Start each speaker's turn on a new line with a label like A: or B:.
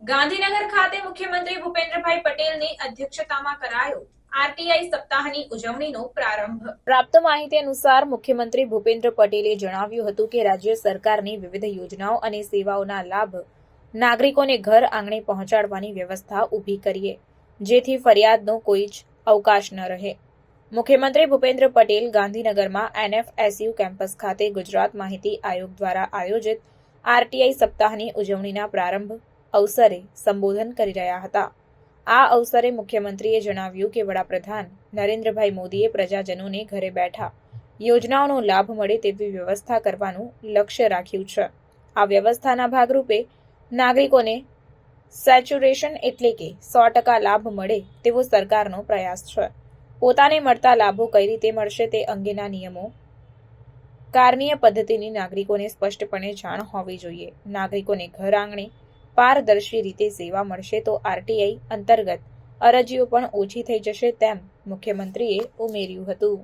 A: ગાંધીનગર ખાતે મુખ્યમંત્રી ભૂપેન્દ્રભાઈ પટેલની અધ્યક્ષતામાં કરાયો આરટીઆઈ સપ્તાહની ઉજવણીનો પ્રારંભ। પ્રાપ્ત માહિતી અનુસાર મુખ્યમંત્રી ભૂપેન્દ્ર પટેલે જણાવ્યું હતું કે રાજ્ય સરકારની વિવિધ યોજનાઓ અને સેવાઓના લાભ નાગરિકોને ઘર આંગણે પહોંચાડવાની વ્યવસ્થા ઊભી કરીએ, જેથી ફરિયાદનો કોઈ જ અવકાશ ન રહે। મુખ્યમંત્રી ભૂપેન્દ્ર પટેલ ગાંધીનગરમાં એનએફએસયુ કેમ્પસ ખાતે ગુજરાત માહિતી આયોગ દ્વારા આયોજિત આરટીઆઈ સપ્તાહની ઉજવણીના પ્રારંભ અવસરે સંબોધન કરી રહ્યા હતા। આ અવસરે મુખ્યમંત્રીએ જણાવ્યું કે વડાપ્રધાન નરેન્દ્રભાઈ મોદીએ પ્રજાજનોને ઘરે બેઠા યોજનાઓનો લાભ મળે તેવી વ્યવસ્થા કરવાનું લક્ષ્ય રાખ્યું છે। આ વ્યવસ્થાના ભાગરૂપે નાગરિકોને સેચ્યુરેશન એટલે કે 100% લાભ મળે તેવો સરકારનો પ્રયાસ છે। પોતાને મળતા લાભો કઈ રીતે મળશે તે અંગેના નિયમો કારણીય પદ્ધતિની નાગરિકોને સ્પષ્ટપણે જાણ હોવી જોઈએ। નાગરિકોને ઘર આંગણે પારદર્શી રીતે સેવા મળશે તો આરટીઆઈ અંતર્ગત અરજીઓ પણ ઓછી થઈ જશે તેમ મુખ્યમંત્રીએ ઉમેર્યું હતું।